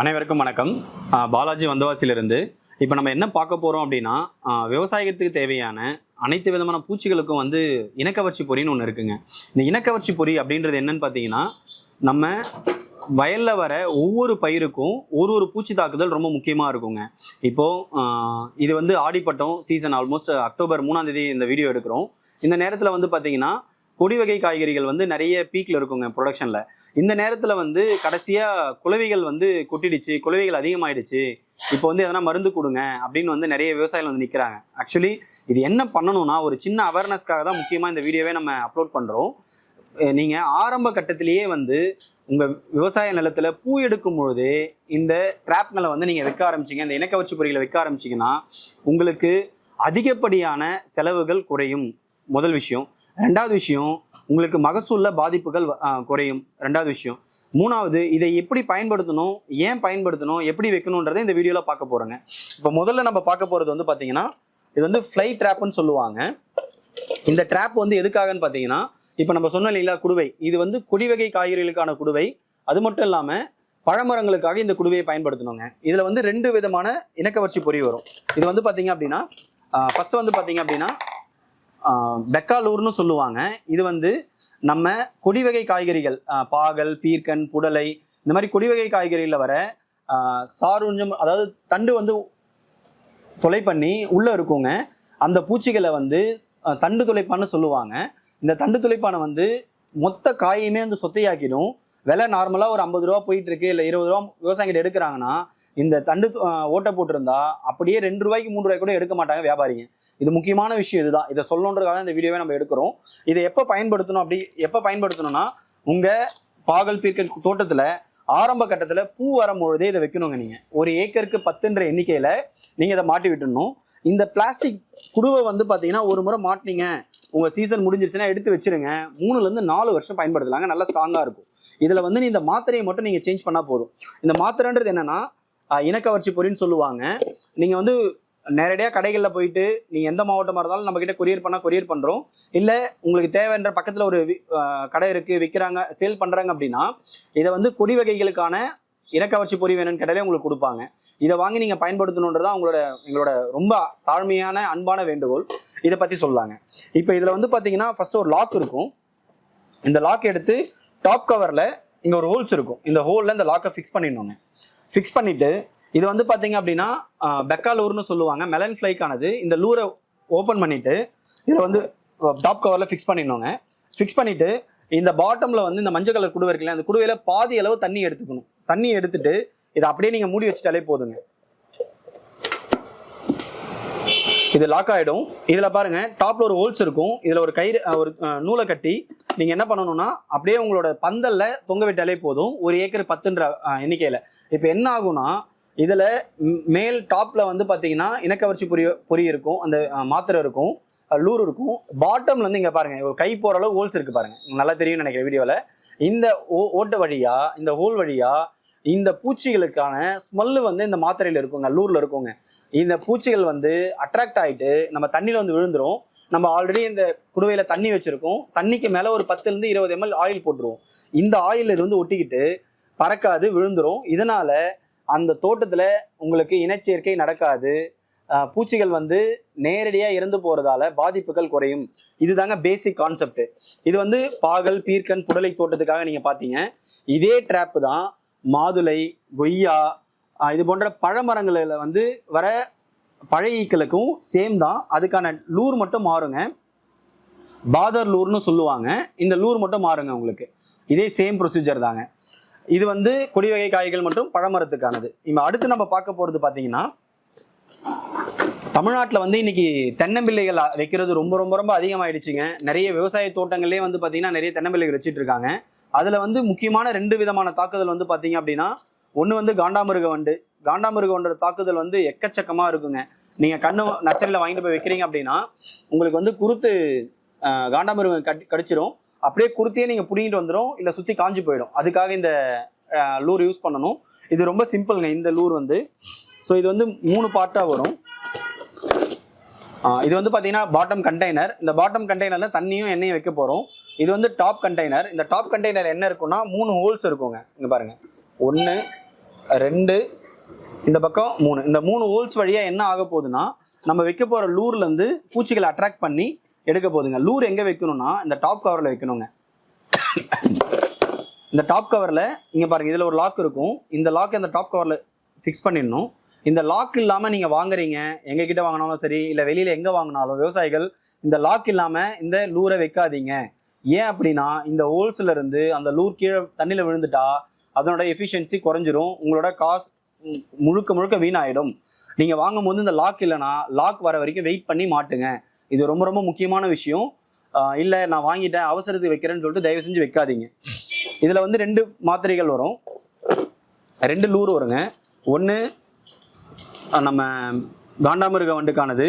அனைவருக்கும் வணக்கம். பாலாஜி வந்தவாசிலிருந்து இப்போ நம்ம என்ன பார்க்க போகிறோம் அப்படின்னா, விவசாயத்துக்கு தேவையான அனைத்து விதமான பூச்சிகளுக்கும் இனக்கவர்ச்சி பொறின்னு ஒன்று இருக்குங்க. இந்த இனக்கவர்ச்சி பொறி அப்படின்றது என்னன்னு பார்த்தீங்கன்னா, நம்ம வயலில் வர ஒவ்வொரு பயிருக்கும் ஒரு பூச்சி தாக்குதல் ரொம்ப முக்கியமாக இருக்குங்க. இப்போது இது ஆடிப்பட்டம் சீசன், ஆல்மோஸ்ட் அக்டோபர் 3ஆம் தேதி இந்த வீடியோ எடுக்கிறோம். இந்த நேரத்தில் பார்த்தீங்கன்னா கொடி வகை காய்கறிகள் நிறைய பீக்கில் இருக்குங்க ப்ரொடக்ஷனில். இந்த நேரத்தில் கடைசியாக குளவிகள் கொட்டிடுச்சு, குளவிகள் அதிகமாகிடுச்சு, இப்போ எதனா மருந்து கொடுங்க அப்படின்னு நிறைய விவசாயிகள் நிற்கிறாங்க. ஆக்சுவலி இது என்ன பண்ணணும்னா, ஒரு சின்ன அவேர்னஸ்க்காக தான் முக்கியமாக இந்த வீடியோவே நம்ம அப்லோட் பண்ணுறோம். நீங்கள் ஆரம்ப கட்டத்திலேயே உங்கள் விவசாய நிலத்தில் பூ எடுக்கும் பொழுது இந்த ட்ராப்களை நீங்கள் வைக்க ஆரம்பிச்சிங்க, இந்த இனக்கவர்ச்சி பொறிகளை வைக்க ஆரம்பிச்சிங்கன்னா உங்களுக்கு அதிகப்படியான செலவுகள் குறையும். முதல் விஷயம். ரெண்டாவது விஷயம், உங்களுக்கு மகசூலில் பாதிப்புகள் குறையும். ரெண்டாவது விஷயம். மூணாவது, இதை எப்படி பயன்படுத்தணும், ஏன் பயன்படுத்தணும், எப்படி வைக்கணுன்றதை இந்த வீடியோவில் பார்க்க போகிறோங்க. இப்போ முதல்ல நம்ம பார்க்க போகிறது பார்த்தீங்கன்னா, இது ஃப்ளை ட்ராப்னு சொல்லுவாங்க. இந்த ட்ராப் எதுக்காகன்னு பார்த்தீங்கன்னா, இப்போ நம்ம சொன்னோம் இல்லைங்களா, குடுவை. இது கொடி வகை காய்கறிகளுக்கான குடுவை. அது மட்டும் இல்லாமல் பழமரங்களுக்காக இந்த குடுவையை பயன்படுத்தணுங்க. இதில் 2 விதமான இனக்கவர்ச்சி பொறி வரும். இது பார்த்தீங்க அப்படின்னா, ஃபர்ஸ்ட் பார்த்தீங்க அப்படின்னா பெக்காலூர்னு சொல்லுவாங்க. இது நம்ம கொடி வகை காய்கறிகள், பாகல், பீர்க்கன், புடலை, இந்த மாதிரி கொடி வகை காய்கறிகளில் வர சாருஞ்சம், அதாவது தண்டு தொலை பண்ணி உள்ளே இருக்குங்க. அந்த பூச்சிகளை தண்டு துளைப்பான்னு சொல்லுவாங்க. இந்த தண்டு துளைப்பானை மொத்த காயுமே சொத்தையாக்கிடும். விலை நார்மலாக ஒரு 50 ரூபா போயிட்டு இருக்கு, இல்லை 20 ரூபா விவசாயிகிட்ட எடுக்கிறாங்கன்னா, இந்த தண்டு ஓட்டை போட்டிருந்தா அப்படியே 2 ரூபாய்க்கு 3 ரூபாய்க்கு கூட எடுக்க மாட்டாங்க வியாபாரிங்க. இது முக்கியமான விஷயம். இதுதான், இதை சொல்லணுன்றதுக்காக இந்த வீடியோவை நம்ம எடுக்கிறோம். இதை எப்போ பயன்படுத்தணும்னா, உங்கள் பாகல் பீர்க்கன் தோட்டத்தில் ஆரம்ப கட்டத்தில் பூ வரும்பொழுதே இதை வைக்கணுங்க. நீங்கள் ஒரு ஏக்கருக்கு 10ன்ற எண்ணிக்கையில் நீங்கள் இதை மாட்டி விட்டுடணும். இந்த பிளாஸ்டிக் குடுவை பார்த்தீங்கன்னா, ஒரு முறை மாட்டினீங்க, உங்கள் சீசன் முடிஞ்சிருச்சுன்னா எடுத்து வச்சுருங்க. 3லேருந்து 4 வருஷம் பயன்படுத்தலாங்க. நல்லா ஸ்ட்ராங்காக இருக்கும். இதில் இந்த மாத்திரையை மட்டும் நீங்கள் சேஞ்ச் பண்ணால் போதும். இந்த மாத்திரைன்றது என்னென்னா, இனக்கவர்ச்சி பொறின்னு சொல்லுவாங்க. நீங்கள் நேரடியாக கடைகளில் போயிட்டு நீங்கள் எந்த மாவட்டமாக இருந்தாலும் நம்மக்கிட்ட கொரியர் பண்ணால் கொரியர் பண்ணுறோம். இல்லை உங்களுக்கு தேவைன்ற பக்கத்தில் ஒரு கடை இருக்குது, விற்கிறாங்க, சேல் பண்ணுறாங்க அப்படின்னா, இதை கொடி வகைகளுக்கான இனக்கவர்ச்சி பொறி வேணும்னு கேட்டாலே உங்களுக்கு கொடுப்பாங்க. இதை வாங்கி நீங்கள் பயன்படுத்தணுன்றதான் எங்களோட ரொம்ப தாழ்மையான அன்பான வேண்டுகோள். இதை பற்றி சொல்லாங்க. இப்போ இதில் பார்த்தீங்கன்னா, ஃபஸ்ட்டு ஒரு லாக் இருக்கும். இந்த லாக் எடுத்து டாப் கவரில் இங்கே ஒரு ஹோல்ஸ் இருக்கும். இந்த ஹோலில் இந்த லாக்கை ஃபிக்ஸ் பண்ணிடணுங்க. ஃபிக்ஸ் பண்ணிவிட்டு இது பார்த்தீங்க அப்படின்னா பெக்காலூர்னு சொல்லுவாங்க, மெலன் ஃப்ளைக்கானது. இந்த லூரை ஓப்பன் பண்ணிவிட்டு இதில் டாப் கவரில் ஃபிக்ஸ் பண்ணிடணுங்க. ஃபிக்ஸ் பண்ணிவிட்டு இந்த பாட்டமில் இந்த மஞ்சள் கலர் குடுவை இருக்குல்ல, அந்த குடுவையில் பாதி அளவு தண்ணி எடுத்துக்கணும். தண்ணி எடுத்துட்டு இதை அப்படியே நீங்கள் மூடி வச்சுட்டாலே போதுங்க. இது லாக் ஆகிடும். இதில் பாருங்கள், டாப்பில் ஒரு ஹோல்ஸ் இருக்கும். இதில் ஒரு ஒரு நூலை கட்டி நீங்கள் என்ன பண்ணணும்னா, அப்படியே உங்களோட பந்தலில் தொங்க விட்டாலே போதும். ஒரு ஏக்கர் 10ன்ற எண்ணிக்கையில். இப்போ என்ன ஆகும்னா, இதில் மேல் டாப்பில் பார்த்தீங்கன்னா இனக்கவர்ச்சி பொறி இருக்கும், அந்த மாத்திரை இருக்கும், லூர் இருக்கும். பாட்டம்லேருந்து இங்கே பாருங்கள், ஒரு கை போகிற அளவு ஹோல்ஸ் இருக்குது பாருங்கள். நல்லா தெரியும்னு நினைக்கிறேன் வீடியோவில். இந்த ஓட்டை வழியாக, இந்த ஹோல் வழியாக இந்த பூச்சிகளுக்கான ஸ்மெல்லு இந்த மாத்திரையில் இருக்குங்க, லூரில் இருக்குங்க. இந்த பூச்சிகள் அட்ராக்ட் ஆகிட்டு நம்ம தண்ணியில் விழுந்துடும். நம்ம ஆல்ரெடி இந்த குடுவையில் தண்ணி வச்சுருக்கோம். தண்ணிக்கு மேலே ஒரு 10லேருந்து 20 ml ஆயில் போட்டுருவோம். இந்த ஆயில் இது ஒட்டிக்கிட்டு பறக்காது, விழுந்துடும். இதனால் அந்த தோட்டத்தில் உங்களுக்கு இனச்சேர்க்கை நடக்காது. பூச்சிகள் நேரடியாக இறந்து போகிறதால பாதிப்புகள் குறையும். இதுதாங்க பேசிக் கான்செப்ட். இது பாகல், பீர்க்கன், புடலை தோட்டத்துக்காக நீங்கள் பார்த்தீங்க. இதே ட்ராப்பு தான் மாதுளை, கொய்யா, இது போன்ற பழமரங்களில் வர பழைய ஈக்களுக்கும் சேம் தான். அதுக்கான லூர் மட்டும் மாறுங்க. பாதர் லூர்னு சொல்லுவாங்க. இந்த லூர் மட்டும் மாறுங்க உங்களுக்கு. இதே சேம் ப்ரொசீஜர் தாங்க. இது கொடி வகை காய்கள் மற்றும் பழமரத்துக்கானது. இப்போ அடுத்து நம்ம பார்க்க போகிறது பார்த்தீங்கன்னா, தமிழ்நாட்டில் இன்னைக்கு தென்னம்பிள்ளைகள் வைக்கிறது ரொம்ப ரொம்ப ரொம்ப அதிகமாகிடுச்சுங்க. நிறைய விவசாய தோட்டங்கள்லேயே பார்த்தீங்கன்னா நிறைய தென்னம்பிள்ளைகள் வச்சுட்டு இருக்காங்க. அதில் முக்கியமான 2 விதமான தாக்குதல் பார்த்தீங்க அப்படின்னா, ஒன்று காண்டாமிருக வண்டு. காண்டாமிருக வண்டோட தாக்குதல் எக்கச்சக்கமாக இருக்குங்க. நீங்கள் கண்ணு நர்சரியில் வாங்கிட்டு போய் வைக்கிறீங்க அப்படின்னா, உங்களுக்கு குருத்து காண்டாமிருகம் கடிச்சிரும். அப்படியே குருத்தியே நீங்கள் பிடிங்கிட்டு வந்துடும், இல்லை சுற்றி காஞ்சி போயிடும். அதுக்காக இந்த லூர் யூஸ் பண்ணணும். இது ரொம்ப சிம்பிளுங்க. இந்த லூர் ஸோ இது 3 பார்ட்டாக வரும். இது பார்த்தீங்கன்னா பாட்டம் கண்டெய்னர். இந்த பாட்டம் கண்டெய்னரில் தண்ணியும் எண்ணெயும் வைக்க போகிறோம். இது டாப் கண்டெய்னர். இந்த டாப் கண்டெய்னர் என்ன இருக்குன்னா, 3 ஹோல்ஸ் இருக்குங்க. இங்கே பாருங்கள், 1 2, இந்த பக்கம் 3. இந்த 3 ஹோல்ஸ் வழியாக என்ன ஆக போகுதுன்னா நம்ம வைக்க போகிற லூர்லேருந்து பூச்சிகளை அட்ராக்ட் பண்ணி எடுக்க போகுதுங்க. லூர் எங்கே வைக்கணும்னா இந்த டாப் கவரில் வைக்கணுங்க. இந்த டாப் கவரில் இங்கே பாருங்கள், இதில் ஒரு லாக் இருக்கும். இந்த லாக் இந்த டாப் கவரில் ஃபிக்ஸ் பண்ணிடணும். இந்த லாக் இல்லாமல் நீங்கள் வாங்குறீங்க, எங்ககிட்ட வாங்கினாலும் சரி இல்லை வெளியில் எங்கே வாங்கினாலும் விவசாயிகள் இந்த லாக் இல்லாமல் இந்த லூரை வைக்காதீங்க. ஏன் அப்படின்னா இந்த ஹோல்ஸில் இருந்து அந்த லூர் கீழே தண்ணியில் விழுந்துட்டா அதனோட எஃபிஷியன்சி குறைஞ்சிரும், உங்களோட காசு முழுக்க வீணாயிடும். நீங்கள் வாங்கும்போது இந்த லாக் இல்லைன்னா லாக் வர வரைக்கும் வெயிட் பண்ணி மாட்டுங்க. இது ரொம்ப முக்கியமான விஷயம். இல்லை நான் வாங்கிட்டேன் அவசரத்துக்கு வைக்கிறேன்னு சொல்லிட்டு தயவு செஞ்சு வைக்காதீங்க. இதில் வந்து 2 மாத்திரைகள் வரும், 2 லூர் வருங்க. ஒன்று நம்ம காண்டாமிருக வண்டுக்கானது,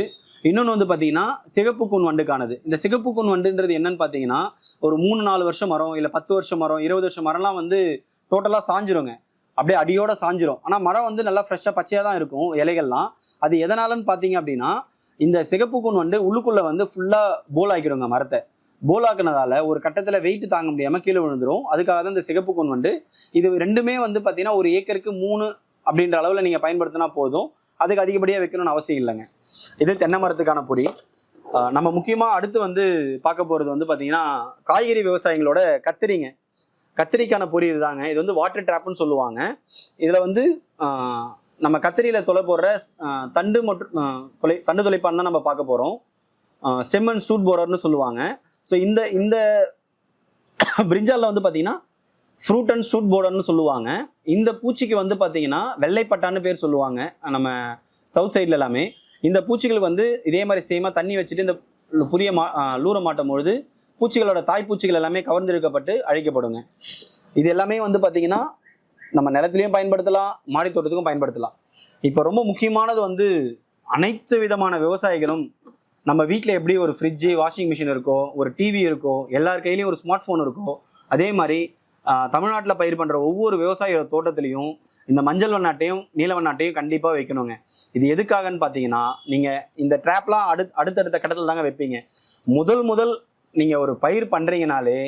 இன்னொன்று வந்து பார்த்தீங்கன்னா சிகப்பு கூன் வண்டுக்கானது. இந்த சிகப்பு கூன் வண்டுன்றது என்னன்னு பார்த்தீங்கன்னா ஒரு 3-4 வருஷம் மரம், இல்லை 10 வருஷம் மரம், 20 வருஷம் மரம்லாம் வந்து டோட்டலாக சாஞ்சிருங்க, அப்படியே அடியோட சாஞ்சிரும். ஆனால் மரம் வந்து நல்லா ஃப்ரெஷ்ஷாக பச்சையாக தான் இருக்கும் இலைகள்லாம். அது எதனாலன்னு பார்த்தீங்க அப்படின்னா இந்த சிகப்பு கூன் வண்டு உள்ளுக்குள்ளே வந்து ஃபுல்லாக போல் ஆக்கிடுங்க மரத்தை. போல் ஆக்குனதால ஒரு கட்டத்தில் வெயிட் தாங்க முடியாமல் கீழே விழுந்துடும். அதுக்காக தான் இந்த சிகப்பு கூன் வண்டு. இது ரெண்டுமே வந்து பார்த்தீங்கன்னா ஒரு ஏக்கருக்கு 3 அப்படின்ற அளவில் நீங்கள் பயன்படுத்தினா போதும். அதுக்கு அதிகப்படியாக வைக்கணும்னு அவசியம் இல்லைங்க. இது தென்னை மரத்துக்கான பொறி. நம்ம முக்கியமாக அடுத்து வந்து பார்க்க போகிறது வந்து பார்த்தீங்கன்னா காய்கறி விவசாயிகளோட கத்திரிங்க. கத்திரிக்கான பொறி இதுதாங்க. இது வந்து வாட்டர் ட்ராப்னு சொல்லுவாங்க. இதில் வந்து நம்ம கத்திரியில் தொலை போடுற தண்டு மற்றும் தண்டு தொலைப்பான் தான் நம்ம பார்க்க போகிறோம். ஸ்டெம் அண்ட் ஸ்டூட் போரர்னு சொல்லுவாங்க. ஸோ இந்த பிரிஞ்சாலில் வந்து பார்த்தீங்கன்னா ஃப்ரூட் அண்ட் ஸ்டூட் போர்டர்னு சொல்லுவாங்க. இந்த பூச்சிக்கு வந்து பார்த்தீங்கன்னா வெள்ளைப்பட்டான்னு பேர் சொல்லுவாங்க நம்ம சவுத் சைடில் எல்லாமே. இந்த பூச்சிகளுக்கு வந்து இதே மாதிரி சேமாக தண்ணி வச்சுட்டு இந்த புரிய லூரை மாட்டும் பொழுது பூச்சிகளோட தாய்ப்பூச்சிகள் எல்லாமே கவர்ந்தெடுக்கப்பட்டு அழிக்கப்படுங்க. இது எல்லாமே வந்து பார்த்தீங்கன்னா நம்ம நிலத்துலையும் பயன்படுத்தலாம், மாடி தோட்டத்துக்கும் பயன்படுத்தலாம். இப்போ ரொம்ப முக்கியமானது வந்து அனைத்து விதமான விவசாயிகளும் நம்ம வீட்டில் எப்படி ஒரு ஃப்ரிட்ஜு, வாஷிங் மிஷின் இருக்கோ, ஒரு டிவி இருக்கோ, எல்லார் கையிலையும் ஒரு ஸ்மார்ட் ஃபோன் இருக்கோ, அதே மாதிரி தமிழ்நாட்டில் பயிர் பண்ணுற ஒவ்வொரு விவசாயியோட தோட்டத்துலையும் இந்த மஞ்சள் வண்ணாட்டையும் நீல வண்ணாட்டையும் கண்டிப்பாக வைக்கணுங்க. இது எதுக்காகன்னு பார்த்தீங்கன்னா நீங்கள் இந்த ட்ராப்லாம் அடுத்தடுத்த கட்டத்தில் தாங்க வைப்பீங்க. முதல் நீங்கள் ஒரு பயிர் பண்ணுறீங்கனாலே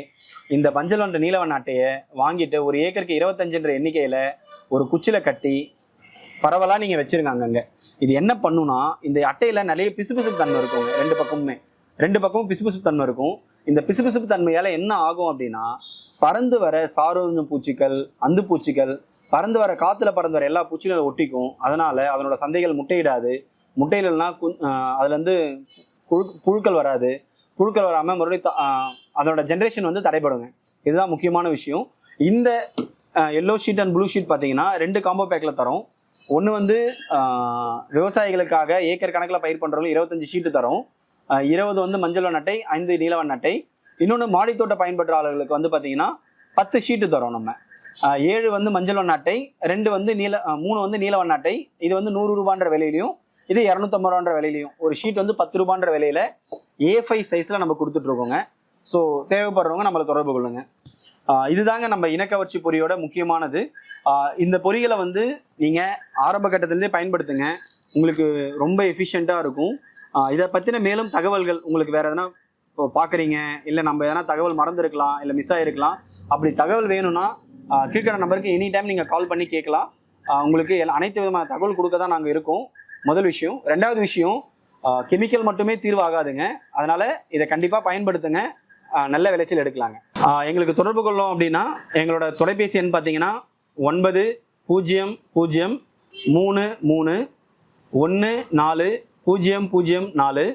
இந்த மஞ்சள் வண்ண நீல வண்ணாட்டையை வாங்கிட்டு ஒரு ஏக்கருக்கு 25 எண்ணிக்கையில் ஒரு குச்சியில் கட்டி பரவலாக நீங்கள் வச்சுருங்க அங்கங்கே. இது என்ன பண்ணுன்னா இந்த அட்டையில் நிறைய பிசுபிசுப்பு தன்மை இருக்குங்க. 2 பக்கமும் பிசுபிசுப்பு தன்மை இருக்கும். இந்த பிசுபிசுப்பு தன்மையால் என்ன ஆகும் அப்படின்னா பறந்து வர சாரோஞ்சம் பூச்சிகள், அந்து பூச்சிகள், பறந்து வர காற்றுல பறந்து வர எல்லா பூச்சிகளும் ஒட்டிக்கும். அதனால் அதனோட சந்தைகள் முட்டையிடாது. முட்டையிடல்னா அதுலேருந்து புழுக்கள் வராது. புழுக்கள் வராமல் மறுபடியும் அதனோட ஜென்ரேஷன் வந்து தடைப்படுங்க. இதுதான் முக்கியமான விஷயம். இந்த yellow sheet and blue sheet பார்த்தீங்கன்னா 2 காம்போ பேக்கில் தரோம். ஒன்று வந்து விவசாயிகளுக்காக ஏக்கர் கணக்கில் பயிர் பண்ணுறவங்க 25 ஷீட்டு தரோம். 20 வந்து மஞ்சள் வண்ணட்டை, 5 நீல வண்ணட்டை. இன்னொன்று மாடித்தோட்ட பயன்படுறாளர்களுக்கு வந்து பார்த்தீங்கன்னா 10 ஷீட்டு தரோம் நம்ம. 7 வந்து மஞ்சள் வண்ணாட்டை, 2 வந்து 3 வந்து நீல வண்ணாட்டை. இது வந்து 100 ரூபான்ற விலையிலையும், இது 250 ரூபான்ற விலையிலையும். ஒரு ஷீட் வந்து 10 ரூபான்ற விலையில A5 சைஸில் நம்ம கொடுத்துட்ருக்கோங்க. ஸோ தேவைப்படுறவங்க நம்மளை தொடர்பு கொள்ளுங்க. இதுதாங்க நம்ம இனக்கவர்ச்சி பொறியோட முக்கியமானது. இந்த பொறிகளை வந்து நீங்கள் ஆரம்ப கட்டத்திலேருந்தே பயன்படுத்துங்க, உங்களுக்கு ரொம்ப எஃபிஷியண்ட்டாக இருக்கும். இதை பற்றின மேலும் தகவல்கள் உங்களுக்கு வேறு எதனா இப்போ பார்க்குறீங்க, இல்லை நம்ம எதனா தகவல் மறந்துருக்கலாம், இல்லை மிஸ் ஆகிருக்கலாம், அப்படி தகவல் வேணும்னா கீழ்கண்ட நம்பருக்கு எனி டைம் நீங்கள் கால் பண்ணி கேட்கலாம். உங்களுக்கு அனைத்து விதமான தகவல் கொடுக்க தான் நாங்கள் இருக்கோம். முதல் விஷயம். 2வது விஷயம், கெமிக்கல் மட்டுமே தீர்வாகாதுங்க. அதனால் இதை கண்டிப்பாக பயன்படுத்துங்க, நல்ல விளைச்சல் எடுக்கலாங்க. எங்களுக்கு தொடர்பு கொள்ளோம் அப்படின்னா எங்களோட தொலைபேசி எண் பார்த்தீங்கன்னா 9003314004.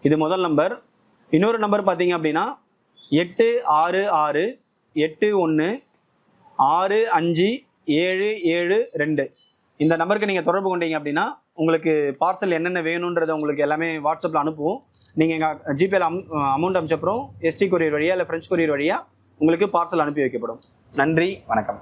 இது முதல் நம்பர். இன்னொரு நம்பர் பார்த்தீங்க அப்படின்னா 8668165572. இந்த நம்பருக்கு நீங்கள் தொடர்பு கொண்டீங்க அப்படின்னா உங்களுக்கு பார்சல் என்னென்ன வேணுன்றதை உங்களுக்கு எல்லாமே வாட்ஸ்அப்பில் அனுப்புவோம். நீங்கள் எங்கள் ஜிபேயில் அமௌண்ட் அனுப்பிச்சப்புறம் ST கொரியர் வழியாக இல்லை ஃப்ரெஞ்ச் கொரியர் வழியாக உங்களுக்கு பார்சல் அனுப்பி வைக்கப்படும். நன்றி, வணக்கம்.